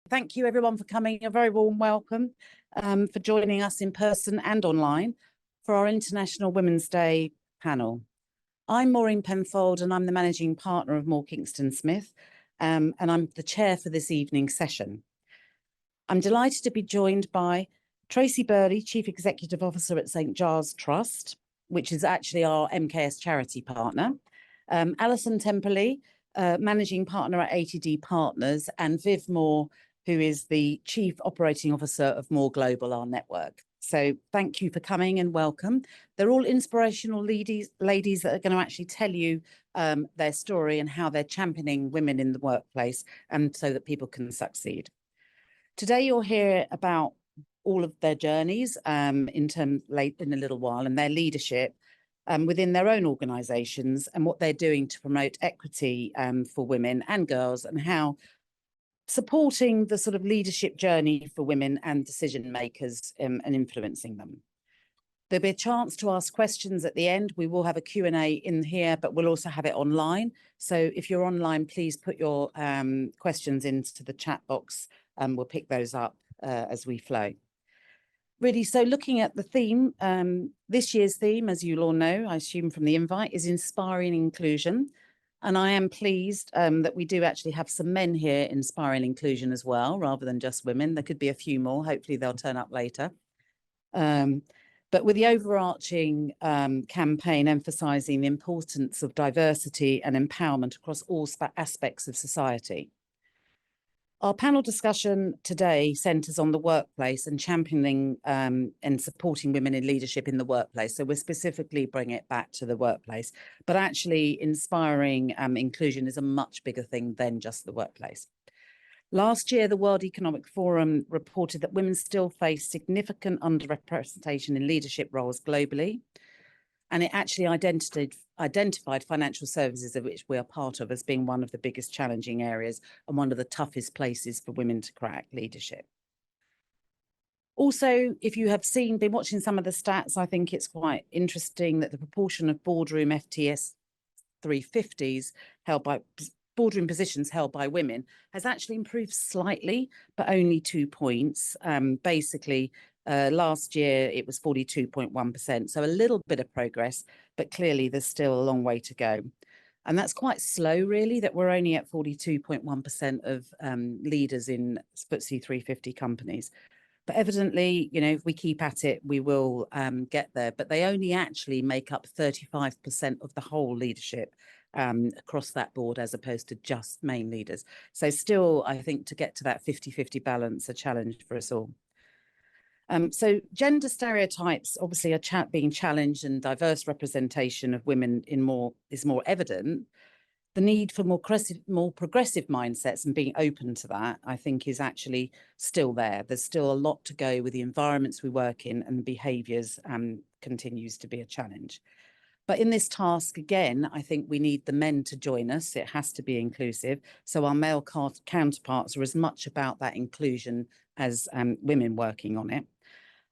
Thank you everyone for coming. A very warm welcome for joining us in person and online for our International Women's Day panel. I'm Maureen Penfold and I'm the managing partner of Kingston Smith and I'm the chair for this evening's session. I'm delighted to be joined by Tracey Burley, Chief Executive Officer at St Giles Trust, which is actually our MKS charity partner, Alison Temperley, Managing Partner at ATD Partners, and Viv Muir, who is the Chief Operating Officer of More Global, our network. So thank you for coming and welcome. They're all inspirational ladies that are going to actually tell you their story and how they're championing women in the workplace and so that people can succeed. Today you'll hear about all of their journeys in a little while and their leadership within their own organisations and what they're doing to promote equity for women and girls and how supporting the sort of leadership journey for women and decision makers and influencing them. There'll be a chance to ask questions at the end. We will have a Q&A in here, but we'll also have it online. So if you're online, please put your questions into the chat box and we'll pick those up as we flow. Really, so looking at the theme, this year's theme, as you'll all know, I assume from the invite, is inspiring inclusion. And I am pleased that we do actually have some men here inspiring inclusion as well, rather than just women. There could be a few more. Hopefully they'll turn up later. But with the overarching campaign emphasising the importance of diversity and empowerment across all aspects of society. Our panel discussion today centres on the workplace and championing and supporting women in leadership in the workplace. So we're specifically bringing it back to the workplace, but actually inspiring inclusion is a much bigger thing than just the workplace. Last year, the World Economic Forum reported that women still face significant underrepresentation in leadership roles globally. And it actually identified financial services, of which we are part of, as being one of the biggest challenging areas and one of the toughest places for women to crack leadership. Also, if you have been watching some of the stats, I think it's quite interesting that the proportion of boardroom FTS 350s boardroom positions held by women has actually improved slightly, but only 2 points. Basically, last year it was 42.1%, so a little bit of progress, but clearly there's still a long way to go. And that's quite slow, really, that we're only at 42.1% of leaders in FTSE 350 companies. But evidently, you know, if we keep at it, we will get there. But they only actually make up 35% of the whole leadership across that board, as opposed to just main leaders. So still, I think to get to that 50-50 balance, a challenge for us all. So gender stereotypes obviously are being challenged, and diverse representation of women is more evident. The need for more progressive mindsets and being open to that, I think, is actually still there. There's still a lot to go with the environments we work in, and behaviours continues to be a challenge. But in this task, again, I think we need the men to join us. It has to be inclusive. So our male counterparts are as much about that inclusion as women working on it.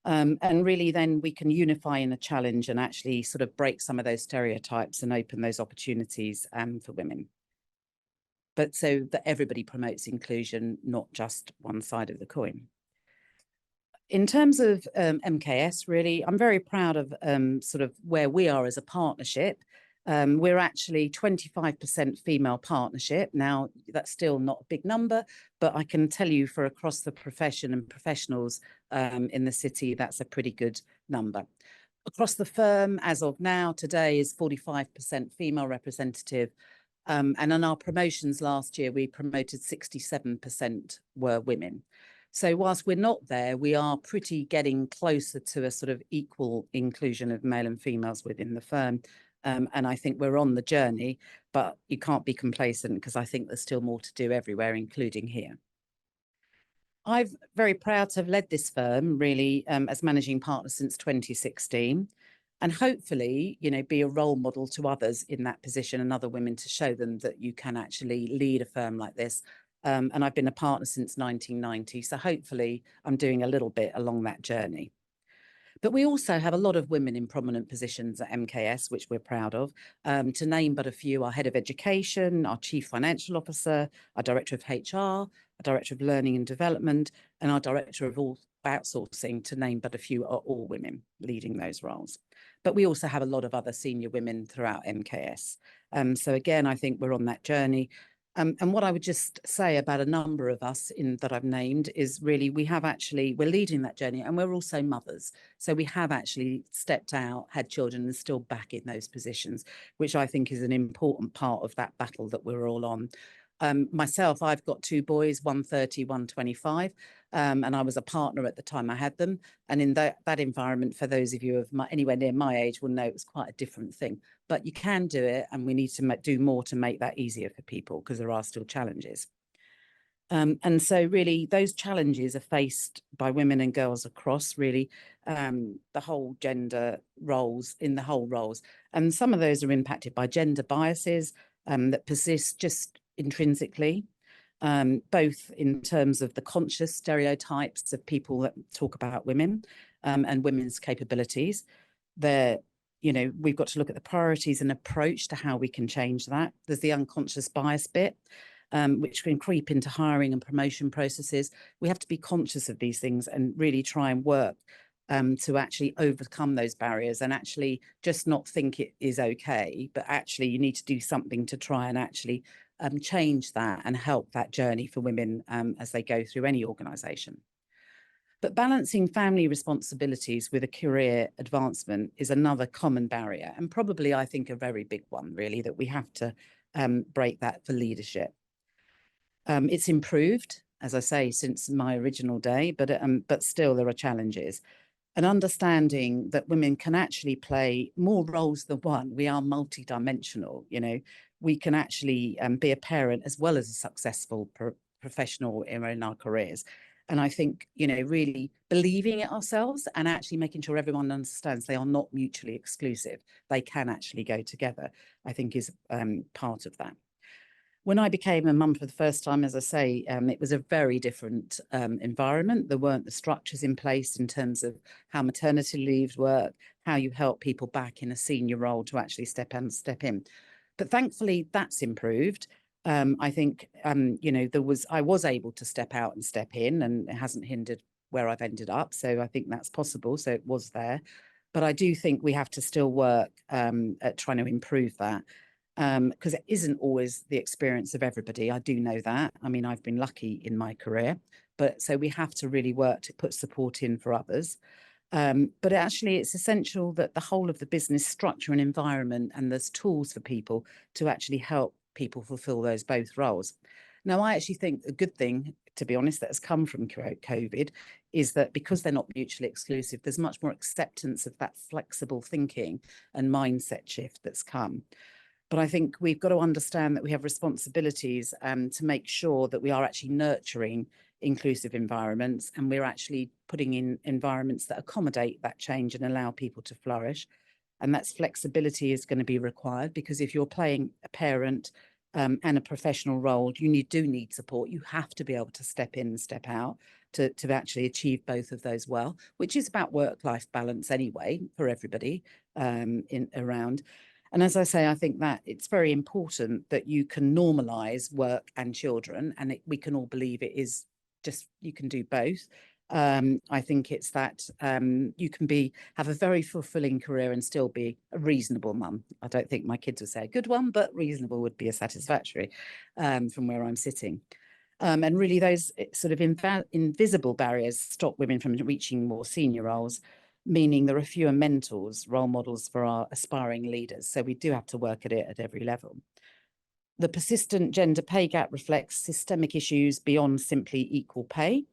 And really then we can unify in a challenge and actually sort of break some of those stereotypes and open those opportunities for women. But so that everybody promotes inclusion, not just one side of the coin. In terms of MKS, really, I'm very proud of sort of where we are as a partnership. We're actually 25% female partnership. Now, that's still not a big number, but I can tell you for across the profession and professionals in the city, that's a pretty good number. Across the firm, as of now, today is 45% female representative. And on our promotions last year, we promoted 67% were women. So whilst we're not there, we are pretty getting closer to a sort of equal inclusion of male and females within the firm. And I think we're on the journey, but you can't be complacent because I think there's still more to do everywhere, including here. I'm very proud to have led this firm really as managing partner since 2016, and hopefully, you know, be a role model to others in that position and other women to show them that you can actually lead a firm like this. And I've been a partner since 1990, so hopefully I'm doing a little bit along that journey. But we also have a lot of women in prominent positions at MKS, which we're proud of. To name but a few, our head of education, our chief financial officer, our director of HR, our director of learning and development, and our director of all outsourcing, to name but a few, are all women leading those roles. But we also have a lot of other senior women throughout MKS. So again, I think we're on that journey. And what I would just say about a number of us that I've named is really we're leading that journey, and we're also mothers. So we have actually stepped out, had children, and still back in those positions, which I think is an important part of that battle that we're all on. Myself, I've got two boys, 130, 125, and I was a partner at the time I had them. And in that environment, for those of you of anywhere near my age will know it was quite a different thing. But you can do it, and we need to do more to make that easier for people, because there are still challenges. And so really those challenges are faced by women and girls across really the whole gender roles, in the whole roles. And some of those are impacted by gender biases that persist just intrinsically, both in terms of the conscious stereotypes of people that talk about women and women's capabilities. We've got to look at the priorities and approach to how we can change that. There's the unconscious bias bit, which can creep into hiring and promotion processes. We have to be conscious of these things and really try and work to actually overcome those barriers, and actually just not think it is okay, but actually you need to do something to try and actually change that and help that journey for women as they go through any organisation. But balancing family responsibilities with a career advancement is another common barrier, and probably, I think, a very big one, really, that we have to break that for leadership. It's improved, as I say, since my original day, but still there are challenges. And understanding that women can actually play more roles than one. We are multidimensional, we can actually be a parent as well as a successful professional in our careers. And I think, really believing it ourselves and actually making sure everyone understands they are not mutually exclusive. They can actually go together, I think, is part of that. When I became a mum for the first time, as I say, it was a very different environment. There weren't the structures in place in terms of how maternity leaves work, how you help people back in a senior role to actually step in. But thankfully, that's improved. I think, I was able to step out and step in, and it hasn't hindered where I've ended up. So I think that's possible. So it was there. But I do think we have to still work at trying to improve that, because it isn't always the experience of everybody. I do know that. I mean, I've been lucky in my career, but so we have to really work to put support in for others. But actually, it's essential that the whole of the business structure and environment, and there's tools for people to actually help people fulfill those both roles. Now, I actually think a good thing, to be honest, that has come from COVID is that because they're not mutually exclusive, there's much more acceptance of that flexible thinking and mindset shift that's come. But I think we've got to understand that we have responsibilities to make sure that we are actually nurturing inclusive environments, and we're actually putting in environments that accommodate that change and allow people to flourish. And that's flexibility is going to be required, because if you're playing a parent and a professional role, you do need support. You have to be able to step in and step out to actually achieve both of those well, which is about work-life balance anyway for everybody around. And as I say, I think that it's very important that you can normalise work and children, and we can all believe it is just, you can do both. I think it's that you can have a very fulfilling career and still be a reasonable mum. I don't think my kids would say a good one, but reasonable would be a satisfactory from where I'm sitting. And really those sort of invisible barriers stop women from reaching more senior roles, meaning there are fewer mentors, role models for our aspiring leaders. So we do have to work at it at every level. The persistent gender pay gap reflects systemic issues beyond simply equal pay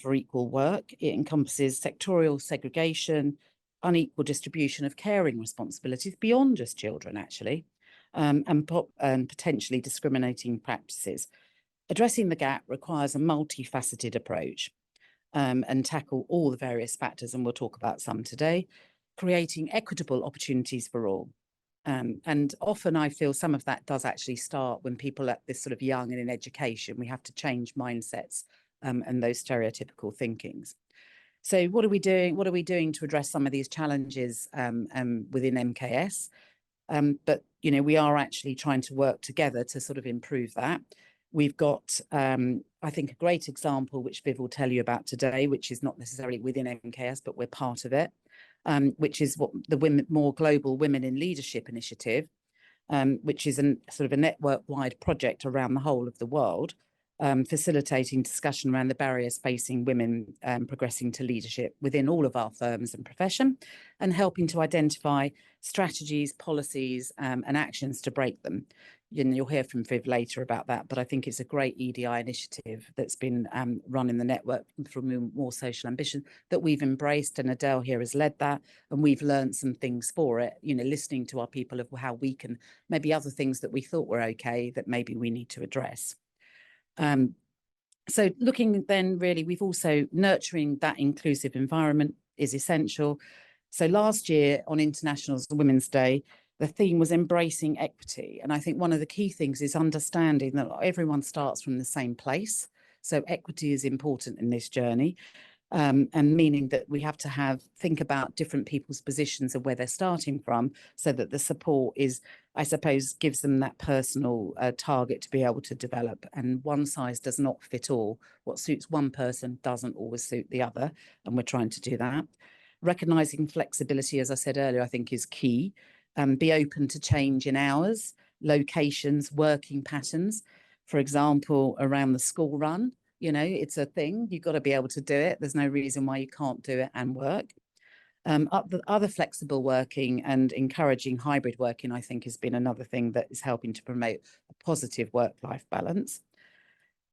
for equal work. It encompasses sectorial segregation, unequal distribution of caring responsibilities beyond just children, actually, and potentially discriminating practices. Addressing the gap requires a multifaceted approach and tackle all the various factors, and we'll talk about some today, creating equitable opportunities for all. And often I feel some of that does actually start when people are this sort of young and in education. We have to change mindsets and those stereotypical thinkings. So what are we doing? What are we doing to address some of these challenges within MKS? But, you know, we are actually trying to work together to sort of improve that. We've got, I think, a great example, which Viv will tell you about today, which is not necessarily within MKS, but we're part of it, which is what the More Global Women in Leadership initiative, which is sort of a network-wide project around the whole of the world, facilitating discussion around the barriers facing women progressing to leadership within all of our firms and profession, and helping to identify strategies, policies, and actions to break them. You'll hear from Viv later about that, but I think it's a great EDI initiative that's been run in the network from More Social Ambition that we've embraced, and Adele here has led that, and we've learned some things for it, you know, listening to our people of how we can, maybe other things that we thought were okay that maybe we need to address. So looking then really, we've also nurturing that inclusive environment is essential. So last year on International Women's Day, the theme was embracing equity. And I think one of the key things is understanding that everyone starts from the same place. So equity is important in this journey, and meaning that we have to think about different people's positions and where they're starting from, so that the support is, I suppose, gives them that personal target to be able to develop. And one size does not fit all. What suits one person doesn't always suit the other. And we're trying to do that. Recognising flexibility, as I said earlier, I think is key. Be open to change in hours, locations, working patterns. For example, around the school run, you know, it's a thing. You've got to be able to do it. There's no reason why you can't do it and work. Other flexible working and encouraging hybrid working, I think, has been another thing that is helping to promote a positive work-life balance.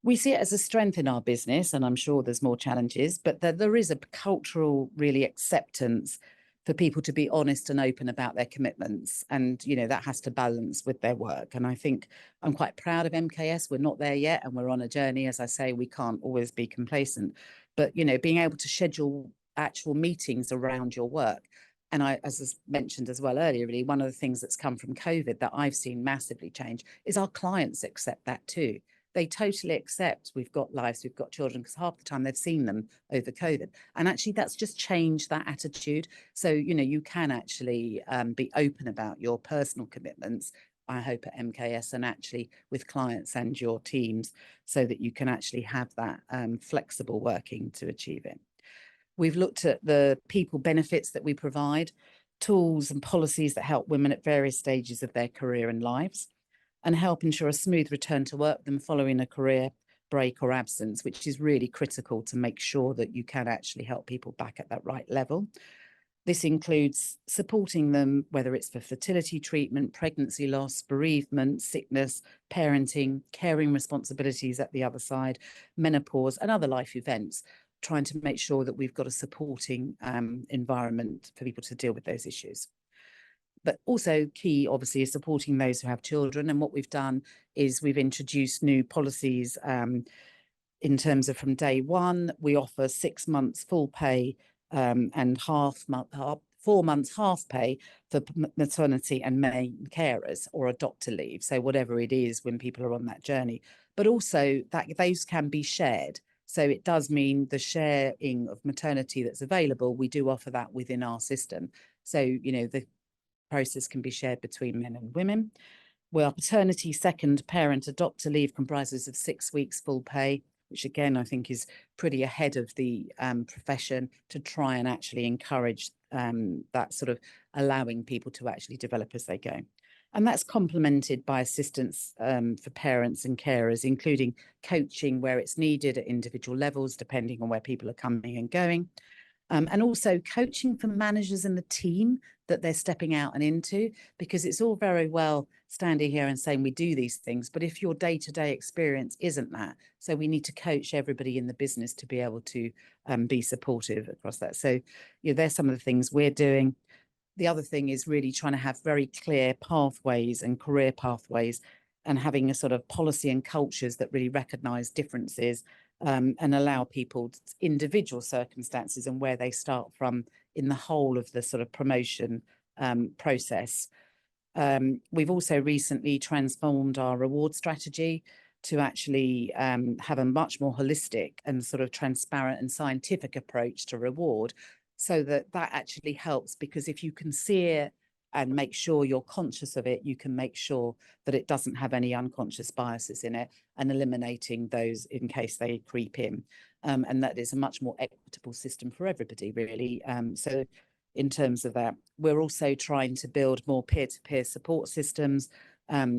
We see it as a strength in our business, and I'm sure there's more challenges, but there is a cultural really acceptance for people to be honest and open about their commitments. And, you know, that has to balance with their work. And I think I'm quite proud of MKS. We're not there yet, and we're on a journey. As I say, we can't always be complacent, but, you know, being able to schedule actual meetings around your work. And as I mentioned as well earlier, really, one of the things that's come from COVID that I've seen massively change is our clients accept that too. They totally accept we've got lives, we've got children, because half the time they've seen them over COVID. And actually that's just changed that attitude. So, you know, you can actually be open about your personal commitments, I hope, at MKS, and actually with clients and your teams, so that you can actually have that flexible working to achieve it. We've looked at the people benefits that we provide, tools and policies that help women at various stages of their career and lives, and help ensure a smooth return to work them following a career break or absence, which is really critical to make sure that you can actually help people back at that right level. This includes supporting them, whether it's for fertility treatment, pregnancy loss, bereavement, sickness, parenting, caring responsibilities at the other side, menopause, and other life events, trying to make sure that we've got a supporting environment for people to deal with those issues. But also key, obviously, is supporting those who have children. And what we've done is we've introduced new policies in terms of, from day one, we offer 6 months full pay and 4 months half pay for maternity and main carers or a doctor leave. So whatever it is when people are on that journey, but also that those can be shared. So it does mean the sharing of maternity that's available, we do offer that within our system. So, you know, the process can be shared between men and women. Well, paternity, second parent, adopter leave comprises of 6 weeks full pay, which again, I think is pretty ahead of the profession, to try and actually encourage that sort of allowing people to actually develop as they go. And that's complemented by assistance for parents and carers, including coaching where it's needed at individual levels, depending on where people are coming and going. And also coaching for managers and the team that they're stepping out and into, because it's all very well standing here and saying we do these things, but if your day-to-day experience isn't that, so we need to coach everybody in the business to be able to be supportive across that. So, you know, there's some of the things we're doing. The other thing is really trying to have very clear pathways and career pathways, and having a sort of policy and cultures that really recognise differences and allow people's individual circumstances and where they start from in the whole of the sort of promotion process. We've also recently transformed our reward strategy. to actually have a much more holistic and sort of transparent and scientific approach to reward, so that actually helps, because if you can see it and make sure you're conscious of it, you can make sure that it doesn't have any unconscious biases in it, and eliminating those in case they creep in. And that is a much more equitable system for everybody, really. So in terms of that, we're also trying to build more peer-to-peer support systems,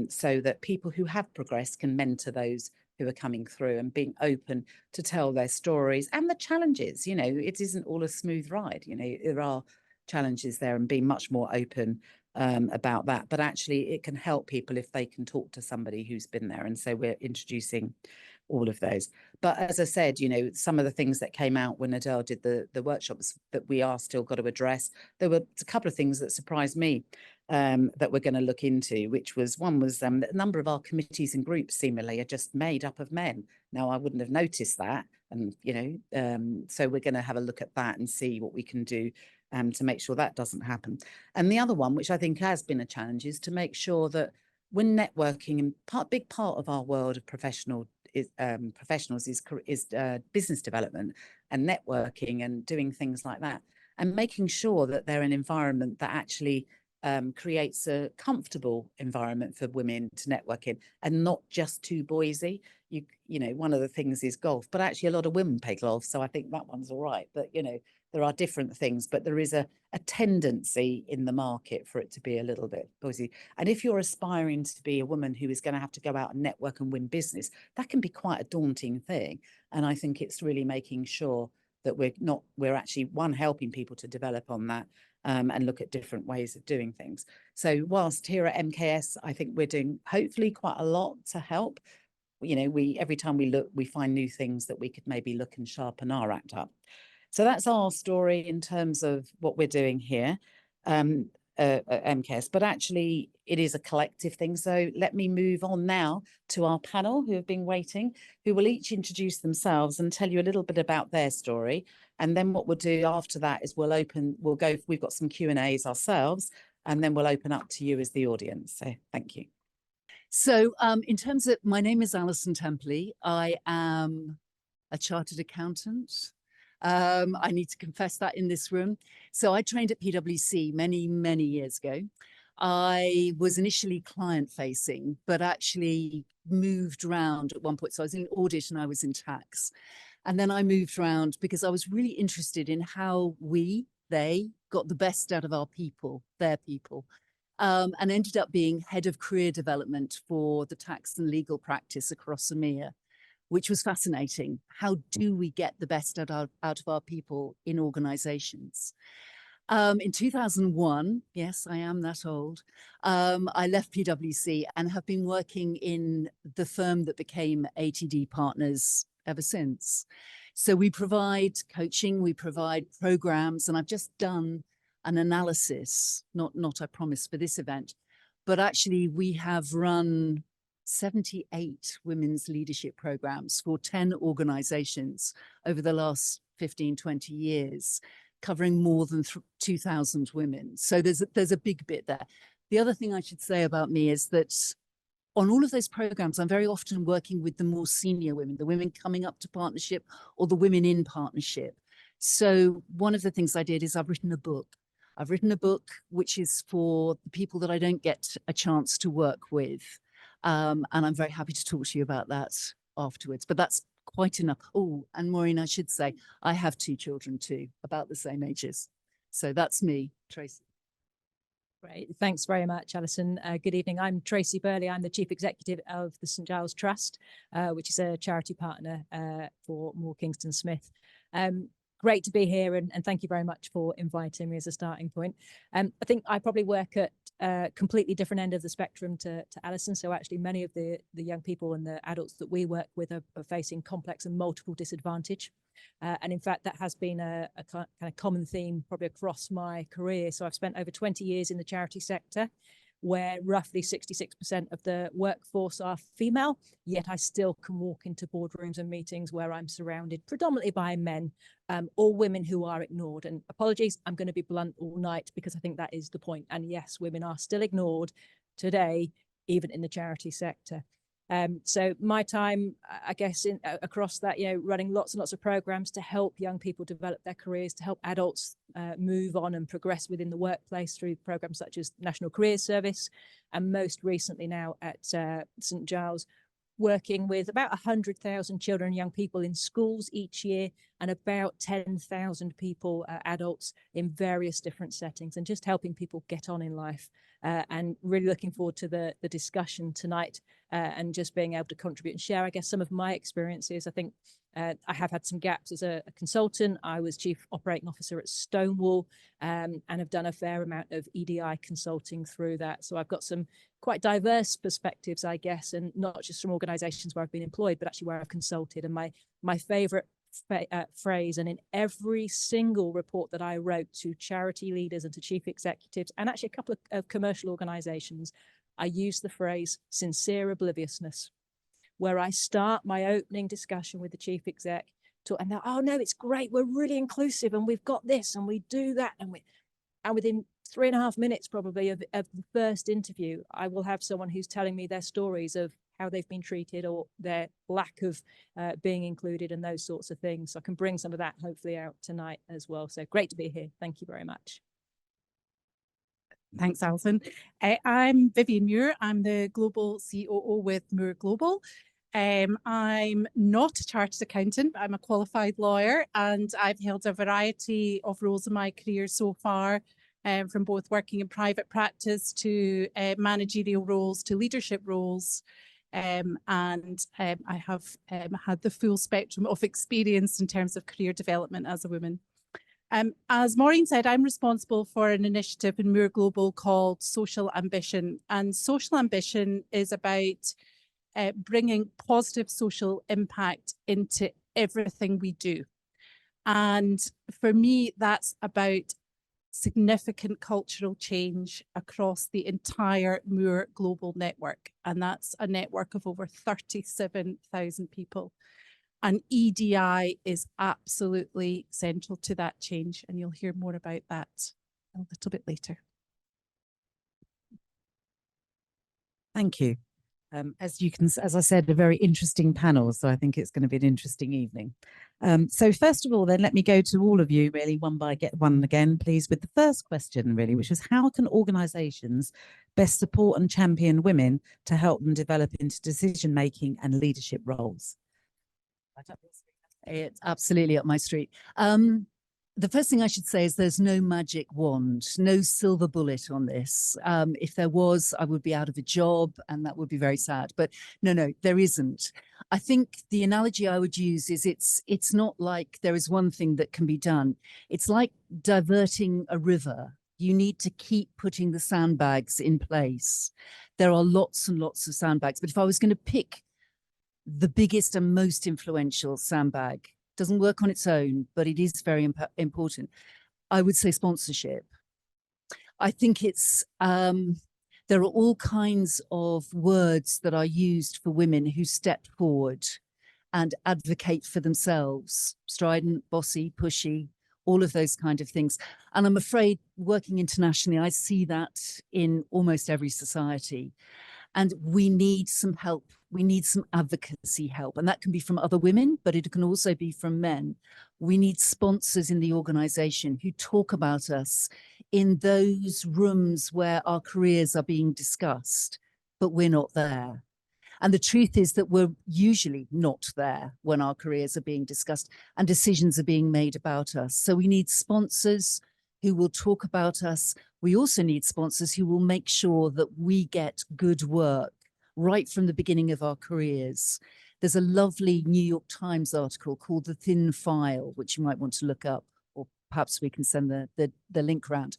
so that people who have progressed can mentor those who are coming through, and being open to tell their stories and the challenges. You know, it isn't all a smooth ride. You know, there are challenges there, and being much more open about that. But actually, it can help people if they can talk to somebody who's been there. And so we're introducing all of those. But as I said, you know, some of the things that came out when Adele did the workshops that we are still got to address, there were a couple of things that surprised me that we're going to look into, which was, one was that a number of our committees and groups seemingly are just made up of men. Now, I wouldn't have noticed that. And, you know, so we're going to have a look at that and see what we can do to make sure that doesn't happen. And the other one, which I think has been a challenge, is to make sure that when networking, and big part of our world of professionals is business development and networking and doing things like that, and making sure that they're an environment that actually creates a comfortable environment for women to network in, and not just too boysy. You know, one of the things is golf, but actually a lot of women play golf, so I think that one's all right. But you know, there are different things, but there is a tendency in the market for it to be a little bit boysy. And if you're aspiring to be a woman who is going to have to go out and network and win business, that can be quite a daunting thing. And I think it's really making sure that we're actually, one, helping people to develop on that, and look at different ways of doing things. So whilst here at MKS, I think we're doing hopefully quite a lot to help. You know, every time we look, we find new things that we could maybe look and sharpen our act up. So that's our story in terms of what we're doing here at MKS, but actually it is a collective thing. So let me move on now to our panel, who have been waiting, who will each introduce themselves and tell you a little bit about their story. And then what we'll do after that is we've got some Q&As ourselves, and then we'll open up to you as the audience. So thank you. So in terms of, my name is Alison Temperley. I am a chartered accountant. I need to confess that in this room. So I trained at PwC many, many years ago. I was initially client facing, but actually moved around at one point. So I was in audit and I was in tax. And then I moved around because I was really interested in how they got the best out of our people, their people, and ended up being head of career development for the tax and legal practice across EMEA, which was fascinating. How do we get the best out of our people in organizations? In 2001, yes, I am that old, I left PwC and have been working in the firm that became ATD Partners ever since. So we provide coaching, we provide programs, and I've just done an analysis, not I promise for this event, but actually we have run 78 women's leadership programs for 10 organizations over the last 15, 20 years, covering more than 2,000 women. So there's a big bit there. The other thing I should say about me is that on all of those programs, I'm very often working with the more senior women, the women coming up to partnership or the women in partnership. So one of the things I did is I've written a book. I've written a book which is for the people that I don't get a chance to work with. And I'm very happy to talk to you about that afterwards, but that's quite enough. Oh, and Maureen, I should say, I have 2 children too, about the same ages. So that's me, Tracey. Great. Thanks very much, Alison. Good evening. I'm Tracey Burley. I'm the Chief Executive of the St Giles Trust, which is a charity partner for Kingston Smith. Great to be here, and thank you very much for inviting me as a starting point. I think I probably work at a completely different end of the spectrum to Alison. So actually many of the young people and the adults that we work with are facing complex and multiple disadvantage. And in fact, that has been a kind of common theme probably across my career. So I've spent over 20 years in the charity sector, where roughly 66% of the workforce are female, yet I still can walk into boardrooms and meetings where I'm surrounded predominantly by men, or women who are ignored. And apologies, I'm going to be blunt all night because I think that is the point. And yes, women are still ignored today, even in the charity sector. So my time, I guess, across that, running lots and lots of programs to help young people develop their careers, to help adults move on and progress within the workplace through programs such as National Careers Service, and most recently now at St Giles, working with about 100,000 children and young people in schools each year, and about 10,000 people, adults, in various different settings, and just helping people get on in life. And really looking forward to the discussion tonight, and just being able to contribute and share, I guess, some of my experiences. I think I have had some gaps as a consultant. I was Chief Operating Officer at Stonewall, and have done a fair amount of EDI consulting through that. So I've got some quite diverse perspectives, I guess, and not just from organisations where I've been employed, but actually where I've consulted. And my favourite phrase, and in every single report that I wrote to charity leaders and to chief executives, and actually a couple of commercial organisations, I use the phrase sincere obliviousness, where I start my opening discussion with the chief exec and they're, oh no, it's great, we're really inclusive and we've got this and we do that, and within 3.5 minutes probably of the first interview, I will have someone who's telling me their stories of how they've been treated or their lack of being included and those sorts of things. So I can bring some of that hopefully out tonight as well. So great to be here. Thank you very much. Thanks, Alison. I'm Vivienne Muir. I'm the Global COO with Muir Global. I'm not a chartered accountant, but I'm a qualified lawyer, and I've held a variety of roles in my career so far, from both working in private practice to managerial roles to leadership roles. And I have had the full spectrum of experience in terms of career development as a woman. As Maureen said, I'm responsible for an initiative in Muir Global called Social Ambition. And social ambition is about bringing positive social impact into everything we do. And for me, that's about significant cultural change across the entire Muir Global network. And that's a network of over 37,000 people. And EDI is absolutely central to that change. And you'll hear more about that a little bit later. Thank you. As I said, a very interesting panel. So I think it's going to be an interesting evening. So first of all, then let me go to all of you really one by one again, please, with the first question really, which is how can organisations best support and champion women to help them develop into decision-making and leadership roles? It's absolutely up my street. The first thing I should say is there's no magic wand, no silver bullet on this. If there was, I would be out of a job and that would be very sad. But no, there isn't. I think the analogy I would use is it's not like there is one thing that can be done. It's like diverting a river. You need to keep putting the sandbags in place. There are lots and lots of sandbags. But if I was going to pick the biggest and most influential sandbag, doesn't work on its own, but it is very important, I would say sponsorship. I think it's there are all kinds of words that are used for women who step forward and advocate for themselves: strident, bossy, pushy, all of those kind of things. And I'm afraid working internationally, I see that in almost every society. And we need some help. We need some advocacy help. And that can be from other women, but it can also be from men. We need sponsors in the organization who talk about us in those rooms where our careers are being discussed, but we're not there. And the truth is that we're usually not there when our careers are being discussed and decisions are being made about us. So we need sponsors who will talk about us. We also need sponsors who will make sure that we get good work right from the beginning of our careers. There's a lovely New York Times article called The Thin File, which you might want to look up, or perhaps we can send the link around.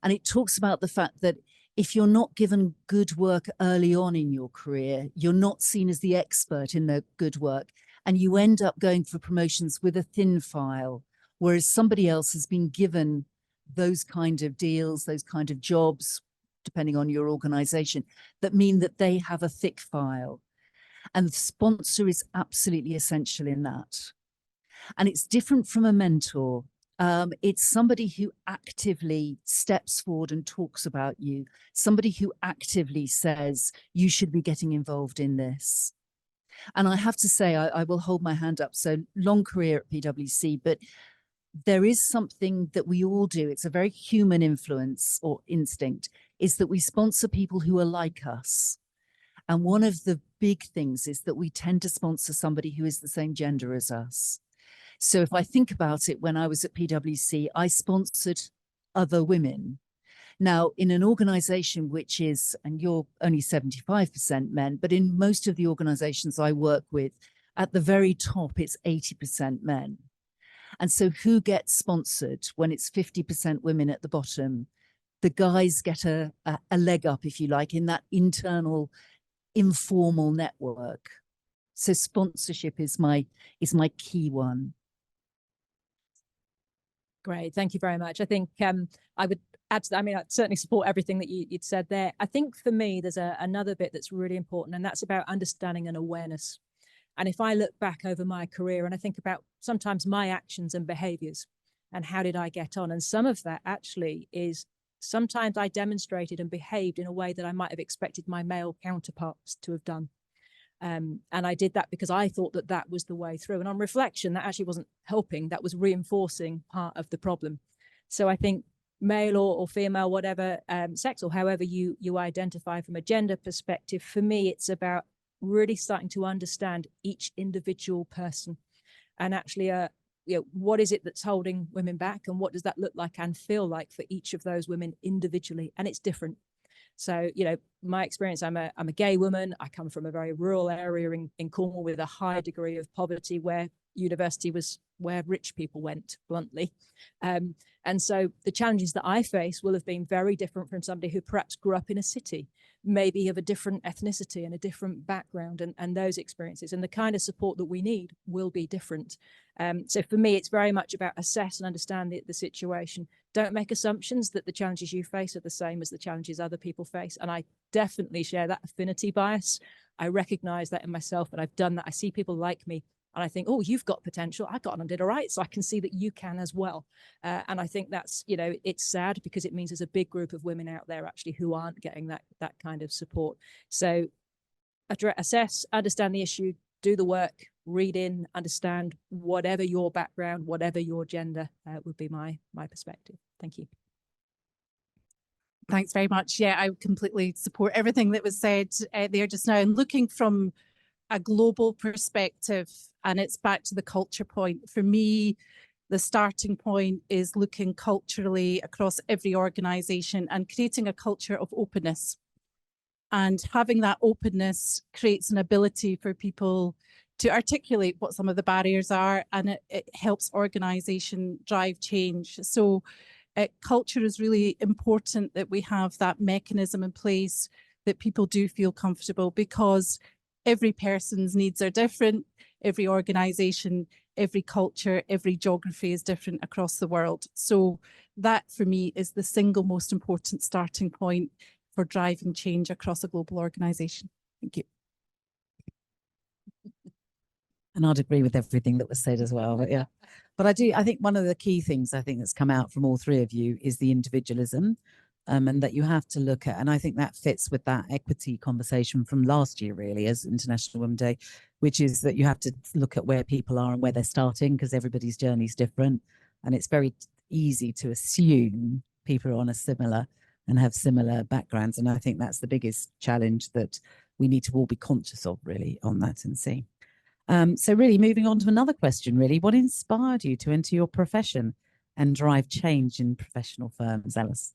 And it talks about the fact that if you're not given good work early on in your career, you're not seen as the expert in the good work, and you end up going for promotions with a thin file, whereas somebody else has been given those kind of deals, those kind of jobs, depending on your organization, that mean that they have a thick file. And the sponsor is absolutely essential in that. And it's different from a mentor. It's somebody who actively steps forward and talks about you, somebody who actively says, you should be getting involved in this. And I have to say, I will hold my hand up. So long career at PwC, but there is something that we all do. It's a very human influence or instinct, is that we sponsor people who are like us. And one of the big things is that we tend to sponsor somebody who is the same gender as us. So if I think about it, when I was at PwC, I sponsored other women. Now, in an organization which is, and you're only 75% men, but in most of the organizations I work with, at the very top, it's 80% men. And so who gets sponsored when it's 50% women at the bottom? The guys get a leg up, if you like, in that internal informal network. So sponsorship is my key one. Great, thank you very much. I think I would add to that. I mean, I certainly support everything that you'd said there. I think for me, there's another bit that's really important, and that's about understanding and awareness. And if I look back over my career and I think about sometimes my actions and behaviors and how did I get on, and some of that actually is sometimes I demonstrated and behaved in a way that I might have expected my male counterparts to have done. And I did that because I thought that that was the way through. And on reflection, that actually wasn't helping. That was reinforcing part of the problem. So I think male or female, whatever sex or however you identify from a gender perspective, for me, it's about really starting to understand each individual person and actually what is it that's holding women back, and what does that look like and feel like for each of those women individually, and it's different. So, my experience, I'm a gay woman. I come from a very rural area in Cornwall with a high degree of poverty, where university was where rich people went, bluntly. And so the challenges that I face will have been very different from somebody who perhaps grew up in a city, maybe of a different ethnicity and a different background, and those experiences. And the kind of support that we need will be different. So for me, it's very much about assess and understand the situation. Don't make assumptions that the challenges you face are the same as the challenges other people face. And I definitely share that affinity bias. I recognize that in myself, and I've done that. I see people like me, and I think, oh, you've got potential. I got on and did all right. So I can see that you can as well. And I think that's, it's sad because it means there's a big group of women out there actually who aren't getting that kind of support. So assess, understand the issue, do the work, read in, understand whatever your background, whatever your gender would be my perspective. Thank you. Thanks very much. Yeah, I completely support everything that was said there just now. And looking from a global perspective, and it's back to the culture point. For me, the starting point is looking culturally across every organisation and creating a culture of openness. And having that openness creates an ability for people to articulate what some of the barriers are, and it helps organisation drive change. So culture is really important, that we have that mechanism in place, that people do feel comfortable, because every person's needs are different, every organisation, every culture, every geography is different across the world. So that for me is the single most important starting point for driving change across a global organisation. Thank you. And I'd agree with everything that was said as well. But yeah, but I think one of the key things I think that's come out from all three of you is the individualism, and that you have to look at, and I think that fits with that equity conversation from last year, really, as International Women's Day, which is that you have to look at where people are and where they're starting, because everybody's journey is different. And it's very easy to assume people are on a similar and have similar backgrounds. And I think that's the biggest challenge that we need to all be conscious of, really, on that and see. So really moving on to another question, really, what inspired you to enter your profession and drive change in professional firms, Alice?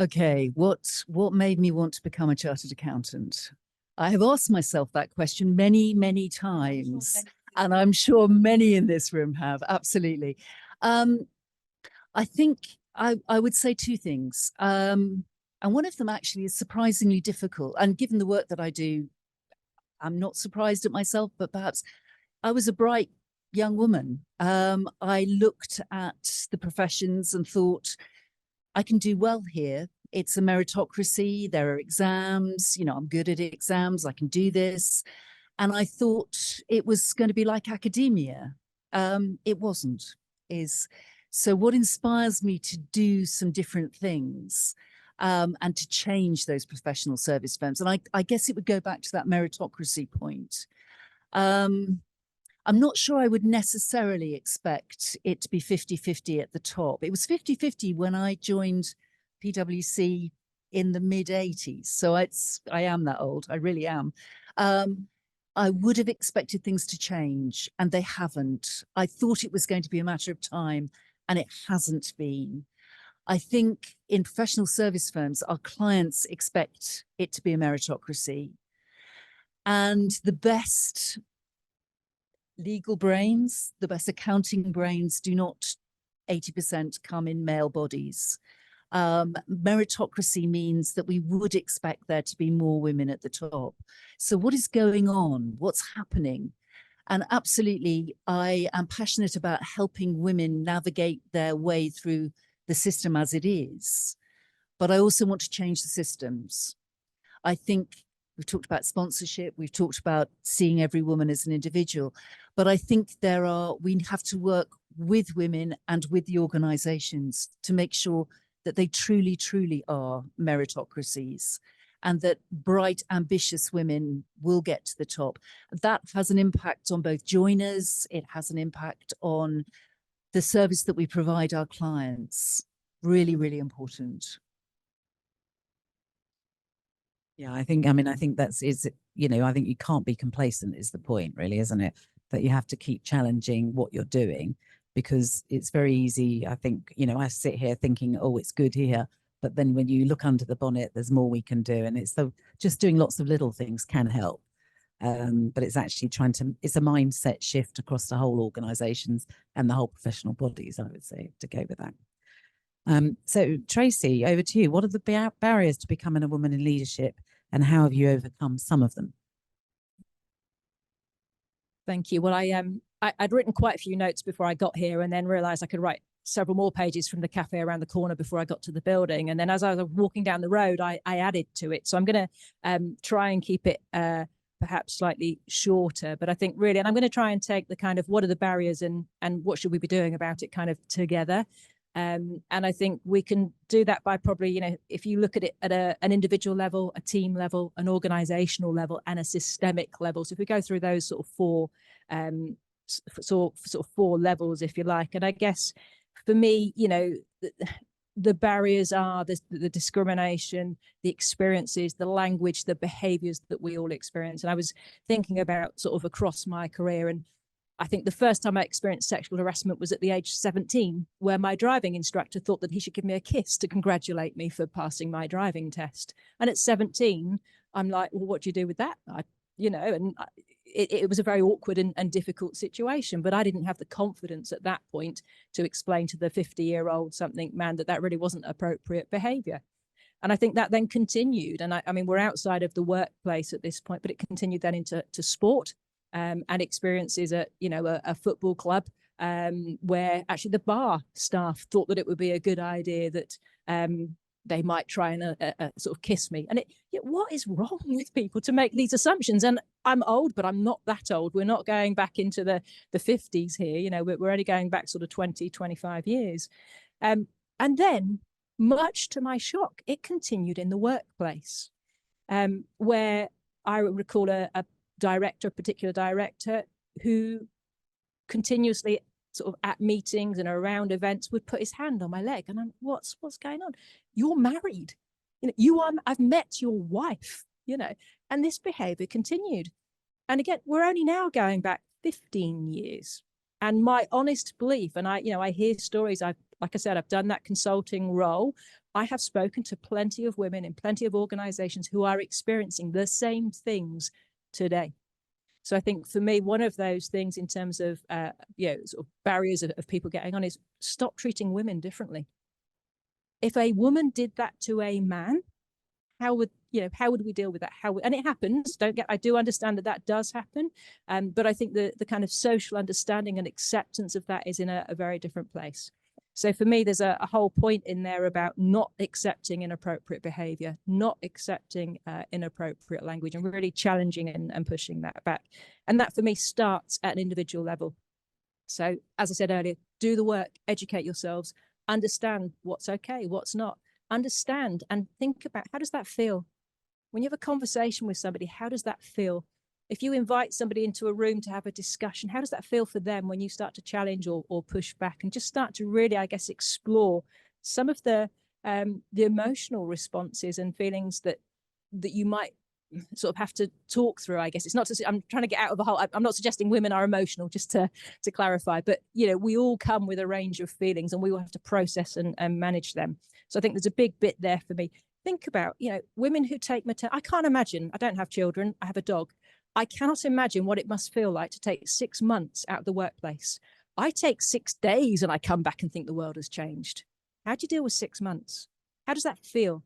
Okay, what made me want to become a chartered accountant? I have asked myself that question many, many times, and I'm sure many in this room have, absolutely. I think I would say two things. And one of them actually is surprisingly difficult. And given the work that I do, I'm not surprised at myself, but perhaps I was a bright young woman. I looked at the professions and thought, I can do well here. It's a meritocracy. There are exams. I'm good at exams. I can do this. And I thought it was going to be like academia. It wasn't. So what inspires me to do some different things and to change those professional service firms? And I guess it would go back to that meritocracy point. I'm not sure I would necessarily expect it to be 50-50 at the top. It was 50-50 when I joined PwC in the mid-80s. So I am that old, I really am. I would have expected things to change, and they haven't. I thought it was going to be a matter of time, and it hasn't been. I think in professional service firms, our clients expect it to be a meritocracy. And the best legal brains, the best accounting brains do not 80% come in male bodies. Meritocracy means that we would expect there to be more women at the top. So what is going on? What's happening? And absolutely, I am passionate about helping women navigate their way through the system as it is. But I also want to change the systems. I think we've talked about sponsorship, we've talked about seeing every woman as an individual, but I think we have to work with women and with the organizations to make sure that they truly, truly are meritocracies, and that bright, ambitious women will get to the top. That has an impact on both joiners, it has an impact on the service that we provide our clients. Really, really important. Yeah, I think I think you can't be complacent is the point, really, isn't it? That you have to keep challenging what you're doing, because it's very easy. I think, I sit here thinking, oh, it's good here. But then when you look under the bonnet, there's more we can do. And just doing lots of little things can help. But it's actually it's a mindset shift across the whole organisations and the whole professional bodies, I would say, to go with that. So Tracey, over to you. What are the barriers to becoming a woman in leadership, and how have you overcome some of them? Thank you. Well, I'd written quite a few notes before I got here, and then realised I could write several more pages from the cafe around the corner before I got to the building. And then as I was walking down the road, I added to it. So I'm going to try and keep it perhaps slightly shorter, but I think really, and I'm going to try and take the kind of what are the barriers and what should we be doing about it kind of together. And I think we can do that by probably, if you look at it at an individual level, a team level, an organizational level, and a systemic level. So if we go through those sort of four levels, if you like. And I guess for me, the barriers are the discrimination, the experiences, the language, the behaviors that we all experience. And I was thinking about sort of across my career, and I think the first time I experienced sexual harassment was at the age of 17, where my driving instructor thought that he should give me a kiss to congratulate me for passing my driving test. And at 17, I'm like, well, what do you do with that? It was a very awkward and difficult situation, but I didn't have the confidence at that point to explain to the 50-year-old man that really wasn't appropriate behavior. And I think that then continued. And I mean, we're outside of the workplace at this point, but it continued then into sport. And experiences at a football club where actually the bar staff thought that it would be a good idea that they might try and sort of kiss me. And what is wrong with people to make these assumptions? And I'm old, but I'm not that old. We're not going back into the 50s here. We're only going back sort of 20, 25 years. And then, much to my shock, it continued in the workplace, where I recall a particular director who continuously sort of at meetings and around events would put his hand on my leg, and I'm, what's going on? You're married, I've met your wife, and this behavior continued. And again, we're only now going back 15 years. And my honest belief, and I hear stories, like I said, I've done that consulting role. I have spoken to plenty of women in plenty of organizations who are experiencing the same things today. So I think for me, one of those things in terms of sort of barriers of people getting on is stop treating women differently. If a woman did that to a man, how would we deal with that? And it happens. I do understand that does happen, but I think the kind of social understanding and acceptance of that is in a very different place. So for me, there's a whole point in there about not accepting inappropriate behavior, not accepting inappropriate language, and really challenging and pushing that back. And that for me starts at an individual level. So as I said earlier, do the work, educate yourselves, understand what's okay, what's not, understand and think about, how does that feel? When you have a conversation with somebody, how does that feel? If you invite somebody into a room to have a discussion, how does that feel for them when you start to challenge or push back, and just start to really, I guess, explore some of the emotional responses and feelings that you might sort of have to talk through. I guess it's not to, I'm trying to get out of the whole, I'm not suggesting women are emotional, just to clarify, but you know, we all come with a range of feelings and we all have to process and manage them. So I think there's a big bit there for me. Think about, you know, women who take maternity. I can't imagine, I don't have children, I have a dog. I cannot imagine what it must feel like to take 6 months out of the workplace. I take 6 days and I come back and think the world has changed. How do you deal with 6 months? How does that feel?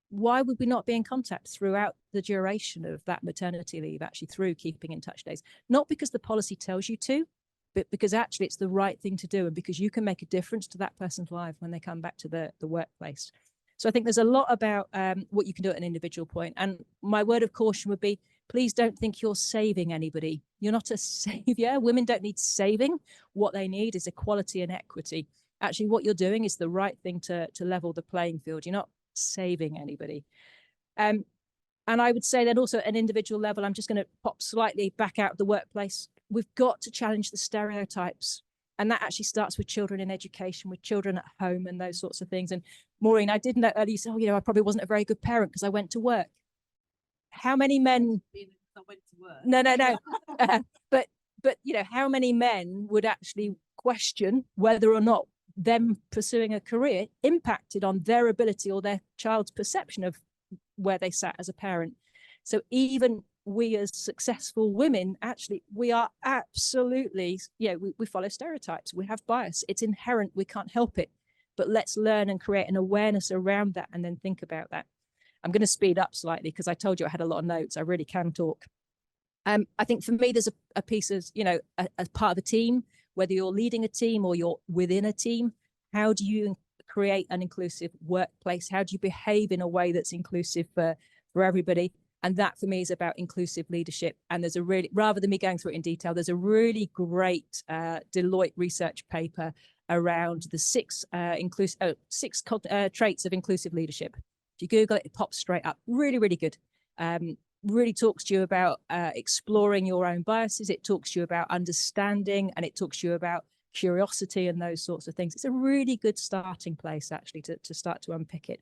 Why would we not be in contact throughout the duration of that maternity leave, actually through keeping in touch days? Not because the policy tells you to, but because actually it's the right thing to do, and because you can make a difference to that person's life when they come back to the workplace. So I think there's a lot about what you can do at an individual point. And my word of caution would be, please don't think you're saving anybody. You're not a savior. Women don't need saving. What they need is equality and equity. Actually, what you're doing is the right thing to level the playing field. You're not saving anybody. And I would say that also at an individual level, I'm just going to pop slightly back out of the workplace. We've got to challenge the stereotypes. And that actually starts with children in education, with children at home and those sorts of things. And Maureen, I did know earlier, you said, oh, you know, I probably wasn't a very good parent because I went to work. How many men? I went to work. No. But you know, how many men would actually question whether or not them pursuing a career impacted on their ability or their child's perception of where they sat as a parent? So even we as successful women, actually, we are absolutely, yeah, we follow stereotypes. We have bias. It's inherent. We can't help it. But let's learn and create an awareness around that and then think about that. I'm going to speed up slightly because I told you I had a lot of notes. I really can talk. I think for me, there's a piece of, you know, as part of a team, whether you're leading a team or you're within a team, how do you create an inclusive workplace? How do you behave in a way that's inclusive for everybody? And that for me is about inclusive leadership. And there's a really, rather than me going through it in detail, there's a really great Deloitte research paper around the 6 traits of inclusive leadership. If you Google it, it pops straight up. Really, really good. Really talks to you about exploring your own biases. It talks to you about understanding, and it talks to you about curiosity and those sorts of things. It's a really good starting place, actually, to start to unpick it.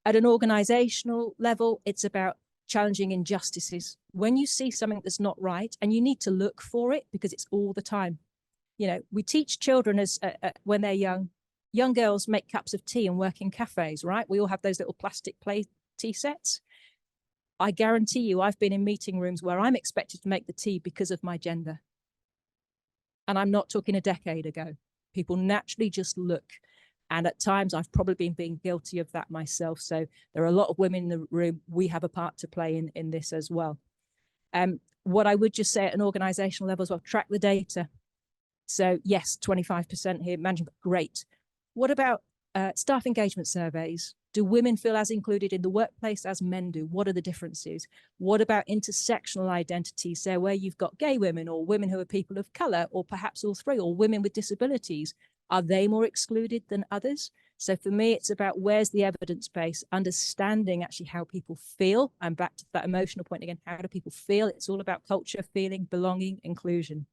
At an organizational level, it's about challenging injustices. When you see something that's not right, and you need to look for it because it's all the time. You know, we teach children as when they're young girls make cups of tea and work in cafes, right? We all have those little plastic play tea sets. I guarantee you, I've been in meeting rooms where I'm expected to make the tea because of my gender. And I'm not talking a decade ago. People naturally just look. And at times I've probably been guilty of that myself. So there are a lot of women in the room. We have a part to play in this as well. What I would just say at an organizational level as well, track the data. So yes, 25% here, management, great. What about staff engagement surveys? Do women feel as included in the workplace as men do? What are the differences? What about intersectional identities? So where you've got gay women or women who are people of color, or perhaps all three, or women with disabilities, are they more excluded than others? So for me, it's about where's the evidence base, understanding actually how people feel. And back to that emotional point again, how do people feel? It's all about culture, feeling, belonging, inclusion.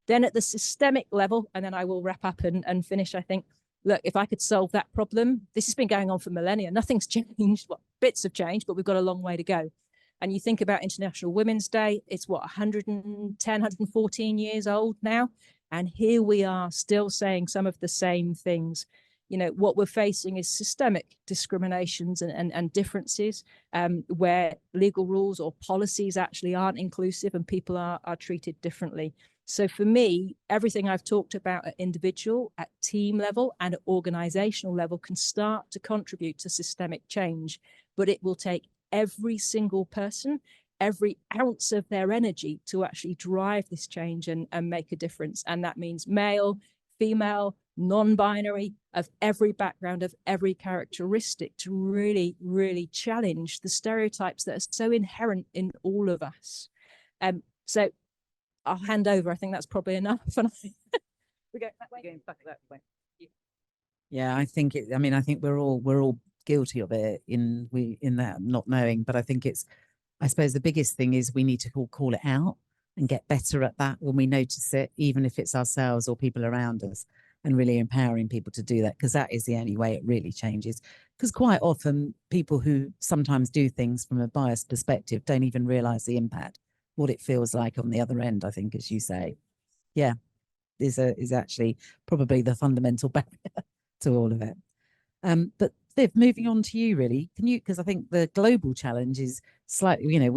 Then at the systemic level, and then I will wrap up and finish, I think, look, if I could solve that problem, this has been going on for millennia. Nothing's changed. Well, bits have changed, but we've got a long way to go. And you think about International Women's Day, it's what, 110, 114 years old now. And here we are still saying some of the same things. You know, what we're facing is systemic discriminations and differences where legal rules or policies actually aren't inclusive and people are treated differently. So for me, everything I've talked about at individual, at team level and at organizational level can start to contribute to systemic change, but it will take every single person, every ounce of their energy to actually drive this change and make a difference. And that means male, female, non-binary, of every background, of every characteristic, to really, really challenge the stereotypes that are so inherent in all of us. So I'll hand over. I think that's probably enough. And we go that way. Going back that way. Yeah, I think I mean, I think we're all guilty of it in that not knowing. But I think I suppose the biggest thing is we need to call it out and get better at that when we notice it, even if it's ourselves or people around us, and really empowering people to do that, because that is the only way it really changes. Because quite often people who sometimes do things from a biased perspective don't even realise the impact, what it feels like on the other end, I think, as you say. Yeah, is actually probably the fundamental barrier to all of it. But Viv, moving on to you, really, because I think the global challenge is slightly,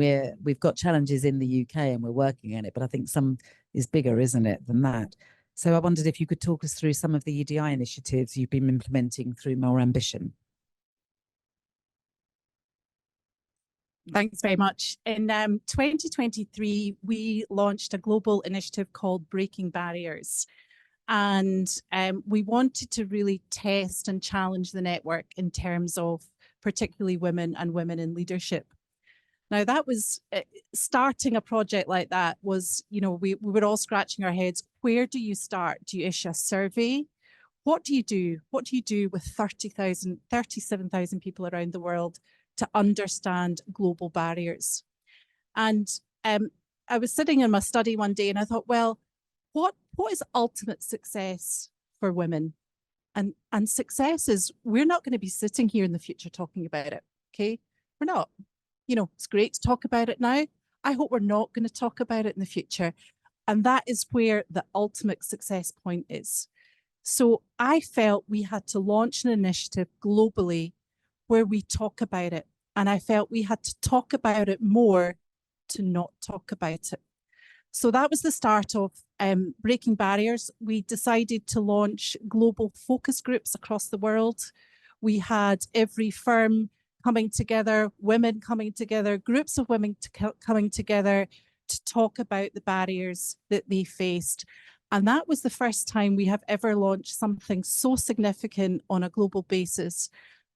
we've got challenges in the UK and we're working on it, but I think some is bigger, isn't it, than that? So I wondered if you could talk us through some of the EDI initiatives you've been implementing through More Ambition. Thanks very much. In 2023, we launched a global initiative called Breaking Barriers. And we wanted to really test and challenge the network in terms of particularly women and women in leadership. Now, that was starting a project like that was, we were all scratching our heads. Where do you start? Do you issue a survey? What do you do? What do you do with 37,000 people around the world to understand global barriers? And I was sitting in my study one day and I thought, well, what is ultimate success for women? And success is, we're not going to be sitting here in the future talking about it, okay? We're not. It's great to talk about it now. I hope we're not going to talk about it in the future. And that is where the ultimate success point is. So I felt we had to launch an initiative globally where we talk about it. And I felt we had to talk about it more to not talk about it. So that was the start of Breaking Barriers. We decided to launch global focus groups across the world. We had every firm coming together, women coming together, groups of women coming together to talk about the barriers that they faced. And that was the first time we have ever launched something so significant on a global basis.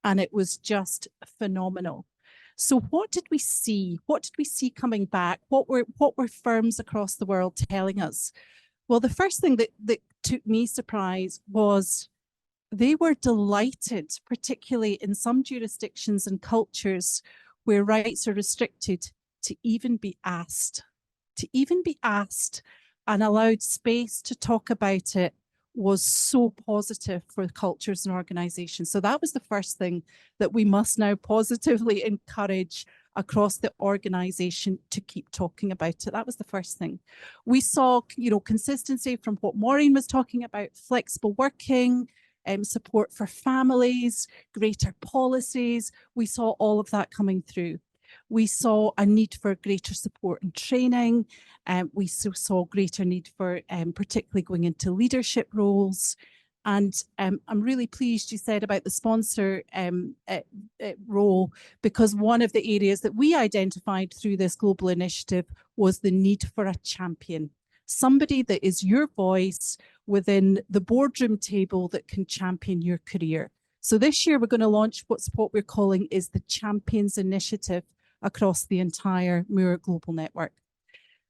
And it was just phenomenal. So what did we see? What did we see coming back? What were firms across the world telling us? Well, the first thing that took me surprise was they were delighted, particularly in some jurisdictions and cultures where rights are restricted, to even be asked and allowed space to talk about it was so positive for cultures and organizations. So that was the first thing that we must now positively encourage across the organization to keep talking about it. That was the first thing. We saw, consistency from what Maureen was talking about, flexible working, support for families, greater policies. We saw all of that coming through. We saw a need for greater support and training. We saw greater need for particularly going into leadership roles. And I'm really pleased you said about the sponsor role, because one of the areas that we identified through this global initiative was the need for a champion, somebody that is your voice within the boardroom table that can champion your career. So this year we're going to launch what we're calling is the Champions Initiative across the entire Muir Global Network.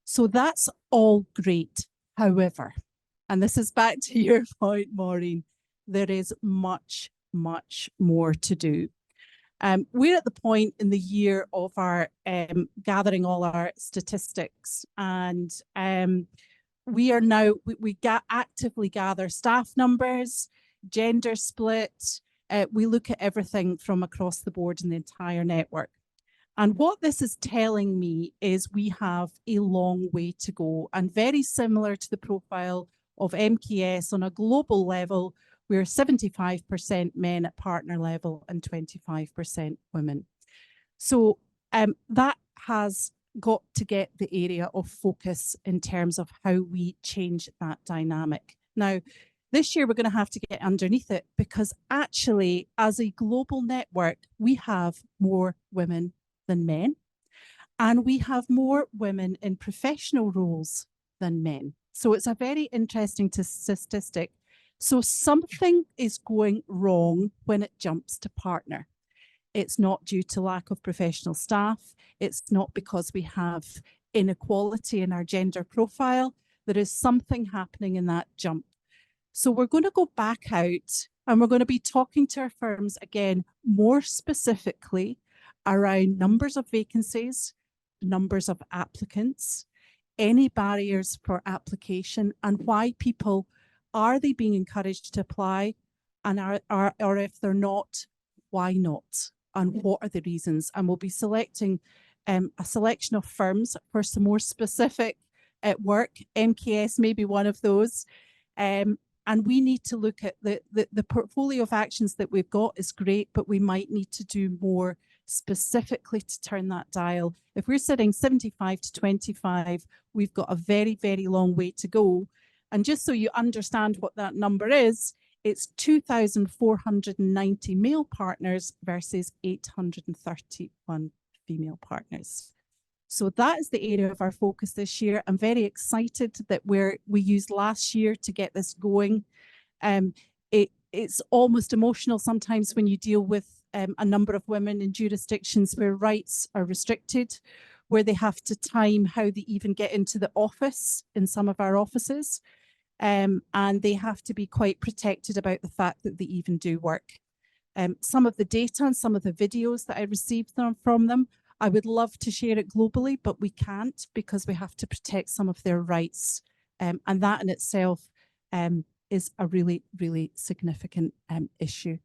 So that's all great. However, and this is back to your point, Maureen, there is much, much more to do. We're at the point in the year of our gathering all our statistics, and we are now, we actively gather staff numbers, gender split. We look at everything from across the board in the entire network. And what this is telling me is we have a long way to go, and very similar to the profile of MKS on a global level, we're 75% men at partner level and 25% women. So that has got to get the area of focus in terms of how we change that dynamic. Now, this year, we're going to have to get underneath it, because actually, as a global network, we have more women than men, and we have more women in professional roles than men. So it's a very interesting statistic. So something is going wrong when it jumps to partner. It's not due to lack of professional staff. It's not because we have inequality in our gender profile. There is something happening in that jump. So we're going to go back out and we're going to be talking to our firms again, more specifically around numbers of vacancies, numbers of applicants, any barriers for application, and why people, are they being encouraged to apply, and or if they're not, why not, and what are the reasons? And we'll be selecting a selection of firms for some more specific work. MKS may be one of those. And we need to look at the portfolio of actions that we've got is great, but we might need to do more specifically to turn that dial. If we're sitting 75 to 25, we've got a very, very long way to go. And just so you understand what that number is, it's 2,490 male partners versus 831 female partners. So that is the area of our focus this year. I'm very excited that we used last year to get this going. It's almost emotional sometimes when you deal with a number of women in jurisdictions where rights are restricted, where they have to time how they even get into the office in some of our offices. And they have to be quite protected about the fact that they even do work. Some of the data and some of the videos that I received from them, I would love to share it globally, but we can't because we have to protect some of their rights. And that in itself is a really, really significant issue.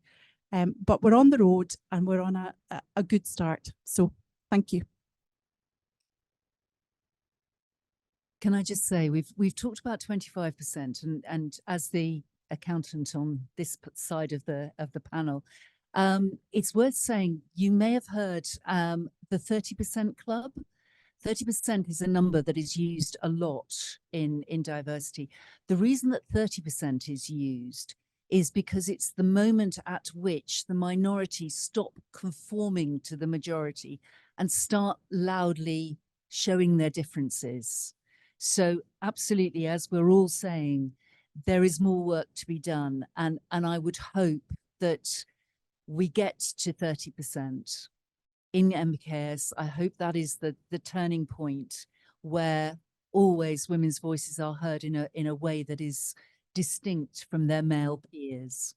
But we're on the road and we're on a good start. So thank you. Can I just say, we've talked about 25%, and as the accountant on this side of the panel, it's worth saying you may have heard the 30% club. 30% is a number that is used a lot in diversity. The reason that 30% is used is because it's the moment at which the minorities stop conforming to the majority and start loudly showing their differences. So absolutely, as we're all saying, there is more work to be done. And I would hope that we get to 30% in MKS. I hope that is the turning point where always women's voices are heard in a way that is distinct from their male peers.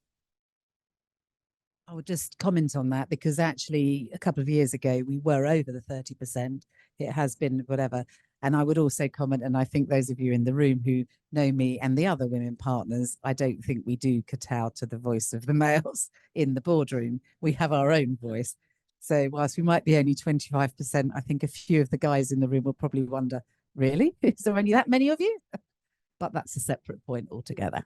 I would just comment on that because actually a couple of years ago we were over the 30%. It has been whatever. And I would also comment, and I think those of you in the room who know me and the other women partners, I don't think we do kowtow to the voice of the males in the boardroom. We have our own voice. So whilst we might be only 25%, I think a few of the guys in the room will probably wonder, really? Is there only that many of you? But that's a separate point altogether.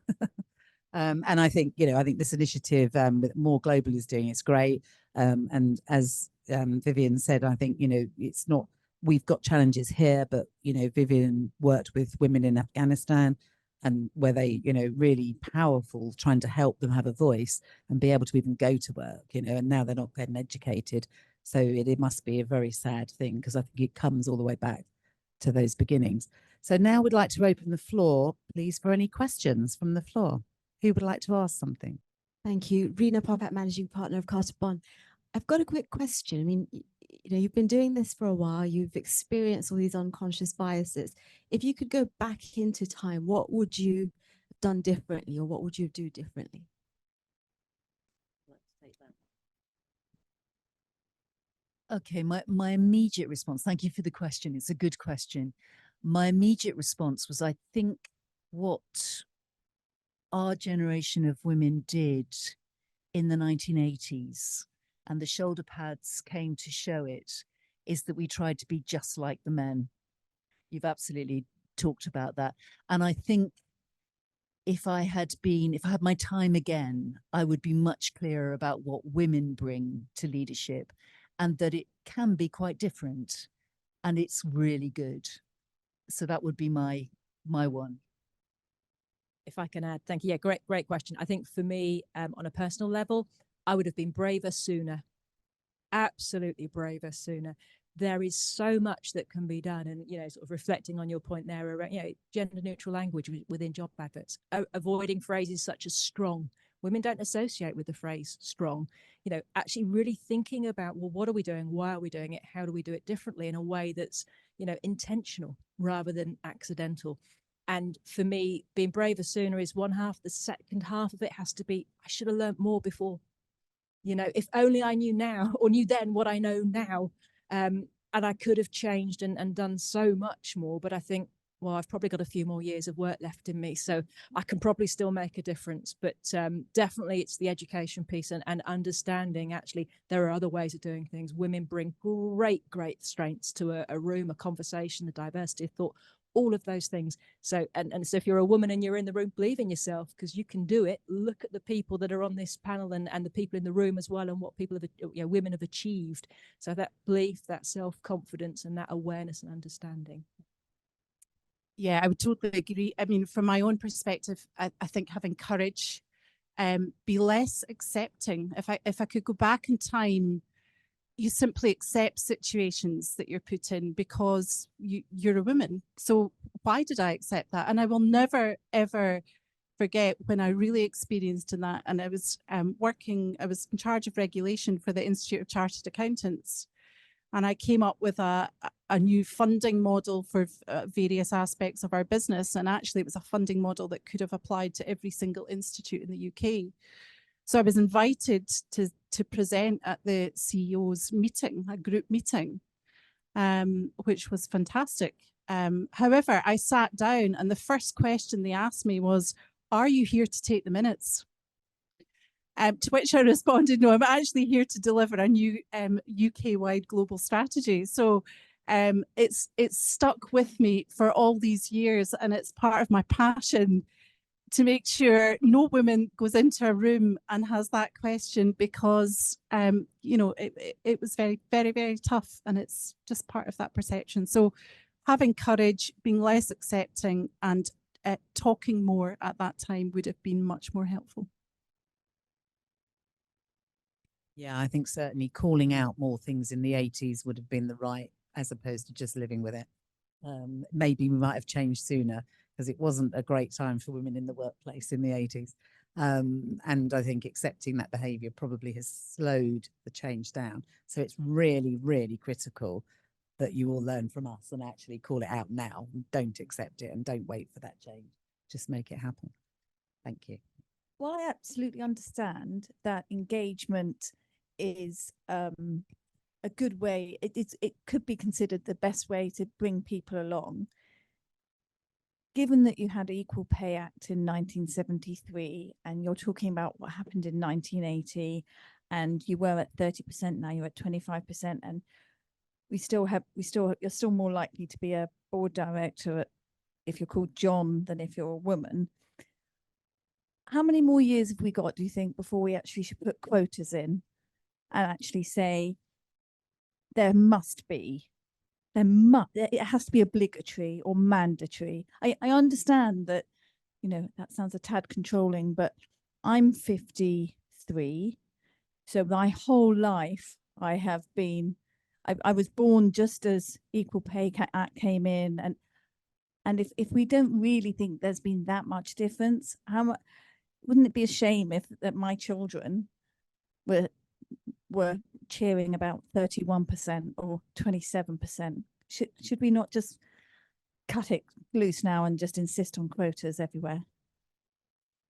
And I think, I think this initiative with More Global is doing, it's great. And as Vivienne said, I think, it's not, we've got challenges here, but, Vivienne worked with women in Afghanistan and where they, really powerful, trying to help them have a voice and be able to even go to work, and now they're not getting educated. So it must be a very sad thing because I think it comes all the way back to those beginnings. So now we'd like to open the floor, please, for any questions from the floor. Who would like to ask something? Thank you. Rena Popat, Managing Partner of Carter Bond. I've got a quick question. I mean, you've been doing this for a while. You've experienced all these unconscious biases. If you could go back into time, what would you have done differently, or what would you do differently? Okay, my immediate response, thank you for the question. It's a good question. My immediate response was, I think what our generation of women did in the 1980s, and the shoulder pads came to show it, is that we tried to be just like the men. You've absolutely talked about that. And I think if I had my time again, I would be much clearer about what women bring to leadership and that it can be quite different and it's really good. So that would be my one. If I can add, thank you. Yeah, great question. I think for me, on a personal level, I would have been braver sooner. Absolutely braver sooner. There is so much that can be done, and sort of reflecting on your point there around gender neutral language within job adverts, avoiding phrases such as strong, women don't associate with the phrase strong. You know, actually really thinking about, well, what are we doing? Why are we doing it? How do we do it differently in a way that's, you know, intentional rather than accidental? And for me, being braver sooner is one half. The second half of it has to be, I should have learned more before. You know, if only I knew now or knew then what I know now. And I could have changed and done so much more. But I think, well, I've probably got a few more years of work left in me, so I can probably still make a difference. But definitely it's the education piece and understanding actually there are other ways of doing things. Women bring great strengths to a room, a conversation, the diversity of thought, all of those things. So, and so if you're a woman and you're in the room, believe in yourself, because you can do it. Look at the people that are on this panel and the people in the room as well, and what people have, you know, women have achieved. So that belief, that self-confidence and that awareness and understanding. Yeah, I would totally agree. I mean, from my own perspective, I think having courage, be less accepting. If I could go back in time, you simply accept situations that you're put in because you're a woman. So why did I accept that? And I will never, ever forget when I really experienced in that. And I was I was in charge of regulation for the Institute of Chartered Accountants. And I came up with a new funding model for various aspects of our business. And actually, it was a funding model that could have applied to every single institute in the UK. So I was invited to present at the CEO's meeting, a group meeting, which was fantastic. However, I sat down and the first question they asked me was, "Are you here to take the minutes?" To which I responded, "No, I'm actually here to deliver a new UK-wide global strategy." So it's stuck with me for all these years, and it's part of my passion to make sure no woman goes into a room and has that question, because you know, it was very, very, very tough, and it's just part of that perception. So having courage, being less accepting, and talking more at that time would have been much more helpful. Yeah, I think certainly calling out more things in the 80s would have been the right, as opposed to just living with it. Maybe we might have changed sooner, because it wasn't a great time for women in the workplace in the 80s. And I think accepting that behaviour probably has slowed the change down. So it's really, really critical that you all learn from us and actually call it out now. Don't accept it and don't wait for that change. Just make it happen. Thank you. Well, I absolutely understand that engagement is a good way. It could be considered the best way to bring people along. Given that you had Equal Pay Act in 1973, and you're talking about what happened in 1980, and you were at 30%, now you're at 25%, and you're still more likely to be a board director if you're called John than if you're a woman. How many more years have we got, do you think, before we actually should put quotas in and actually say it has to be obligatory or mandatory? I understand that, you know, that sounds a tad controlling, but I'm 53. So my whole life I was born just as Equal Pay Act came in. And if we don't really think there's been that much difference, wouldn't it be a shame if that my children were cheering about 31% or 27%? Should we not just cut it loose now and just insist on quotas everywhere?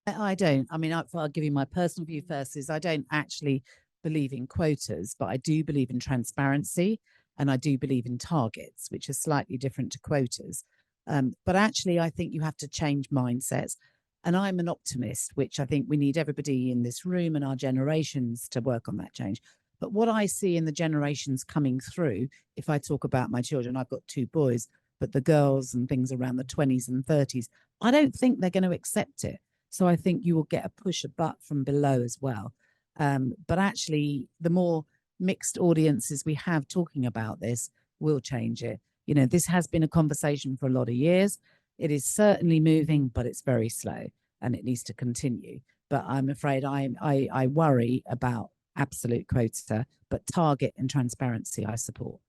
I don't. I mean, I'll give you my personal view first. Is I don't actually believe in quotas, but I do believe in transparency, and I do believe in targets, which are slightly different to quotas. But actually, I think you have to change mindsets. And I'm an optimist, which I think we need everybody in this room and our generations to work on that change. But what I see in the generations coming through, if I talk about my children, I've got 2 boys, but the girls and things around the 20s and 30s, I don't think they're going to accept it. So I think you will get a push, a butt from below as well. But actually, the more mixed audiences we have talking about this will change it. You know, this has been a conversation for a lot of years. It is certainly moving, but it's very slow and it needs to continue. But I'm afraid I worry about absolute quota, but target and transparency I support.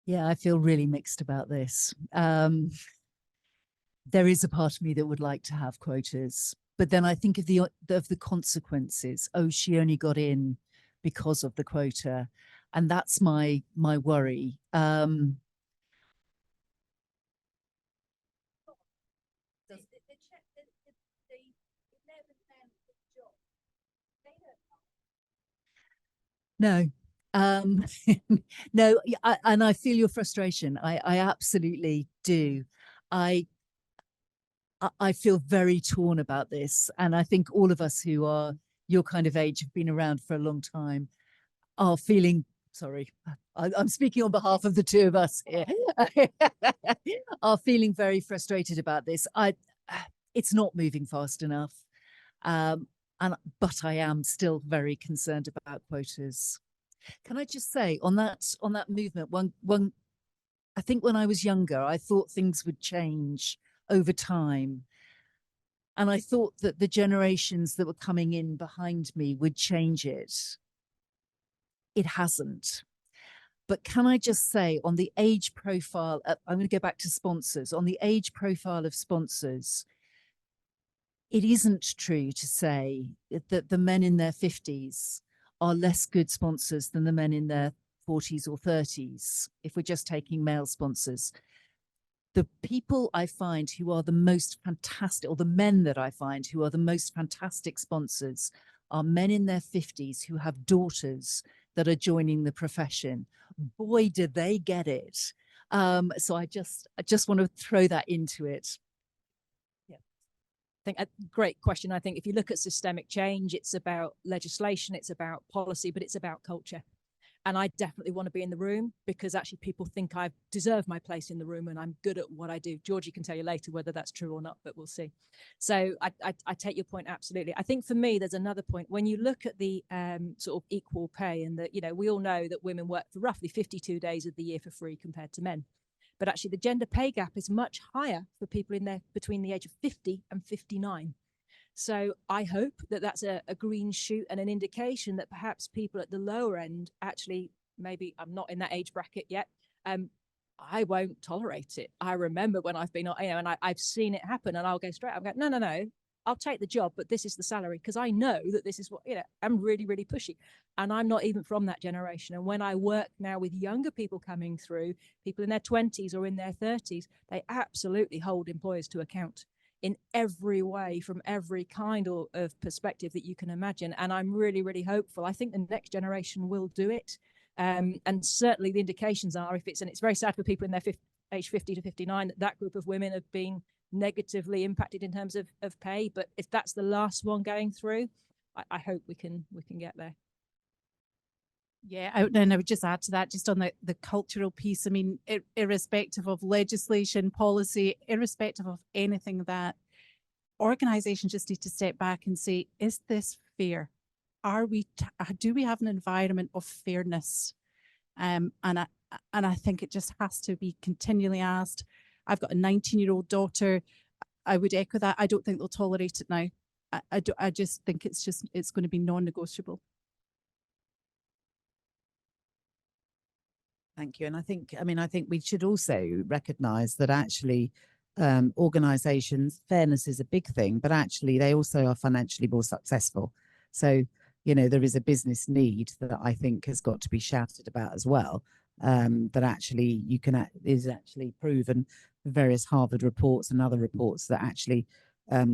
Yeah, I feel really mixed about this. There is a part of me that would like to have quotas. but then I think of the consequences. Oh, she only got in because of the quota, and that's my worry. No, no, and I feel your frustration. I absolutely do. I feel very torn about this, and I think all of us who are your kind of age, have been around for a long time, are feeling. Sorry, I'm speaking on behalf of the two of us here. Are feeling very frustrated about this. It's not moving fast enough. But I am still very concerned about quotas. Can I just say on that movement, one I think when I was younger, I thought things would change over time. And I thought that the generations that were coming in behind me would change it. It hasn't. But can I just say on the age profile, I'm going to go back to sponsors, on the age profile of sponsors, it isn't true to say that the men in their 50s are less good sponsors than the men in their 40s or 30s, if we're just taking male sponsors. The people I find who are the most fantastic, or the men that I find who are the most fantastic sponsors, are men in their 50s who have daughters that are joining the profession. Boy, do they get it. So I just want to throw that into it. I think a great question. I think if you look at systemic change, it's about legislation, it's about policy, but it's about culture. And I definitely want to be in the room because actually people think I deserve my place in the room and I'm good at what I do. Georgie can tell you later whether that's true or not, but we'll see. So I take your point absolutely. I think for me, there's another point. When you look at the sort of equal pay, and that, you know, we all know that women work for roughly 52 days of the year for free compared to men. But actually the gender pay gap is much higher for people in there between the age of 50 and 59. So I hope that that's a green shoot and an indication that perhaps people at the lower end, actually, maybe I'm not in that age bracket yet, I won't tolerate it. I remember when I've been, you know, and I've seen it happen, and I'll go straight, I'm going, no, I'll take the job, but this is the salary, because I know that this is what, you know, I'm really, really pushy. And I'm not even from that generation. And when I work now with younger people coming through, people in their 20s or in their 30s, they absolutely hold employers to account in every way, from every kind of perspective that you can imagine. And I'm really, really hopeful. I think the next generation will do it. And certainly the indications are, if it's, and it's very sad for people in their age 50 to 59, that group of women have been negatively impacted in terms of pay. But if that's the last one going through, I hope we can get there. Yeah, and I would just add to that, just on the cultural piece. I mean, irrespective of legislation, policy, irrespective of anything, that organisations just need to step back and say, is this fair? Do we have an environment of fairness? And I think it just has to be continually asked. I've got a 19-year-old daughter. I would echo that. I don't think they'll tolerate it now. I just think it's going to be non-negotiable. Thank you. And I think we should also recognise that actually organisations, fairness is a big thing, but actually they also are financially more successful. So, you know, there is a business need that I think has got to be shouted about as well. That actually is actually proven, various Harvard reports and other reports, that actually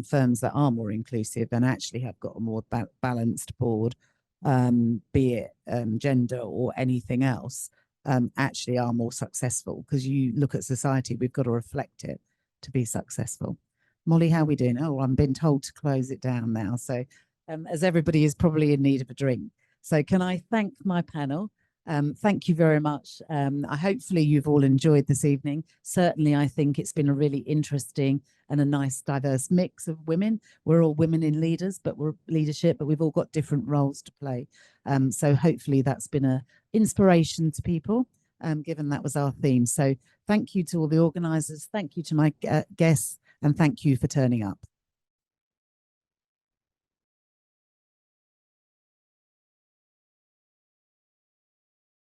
firms that are more inclusive and actually have got a more balanced board, be it gender or anything else, actually are more successful. Because you look at society, we've got to reflect it to be successful. Molly, how are we doing? Oh, I'm being told to close it down now. So as everybody is probably in need of a drink. So can I thank my panel? Thank you very much. Hopefully you've all enjoyed this evening. Certainly, I think it's been a really interesting and a nice diverse mix of women. We're all women in leadership, but we've all got different roles to play. So hopefully that's been an inspiration to people, given that was our theme. So thank you to all the organisers. Thank you to my guests, and thank you for turning up.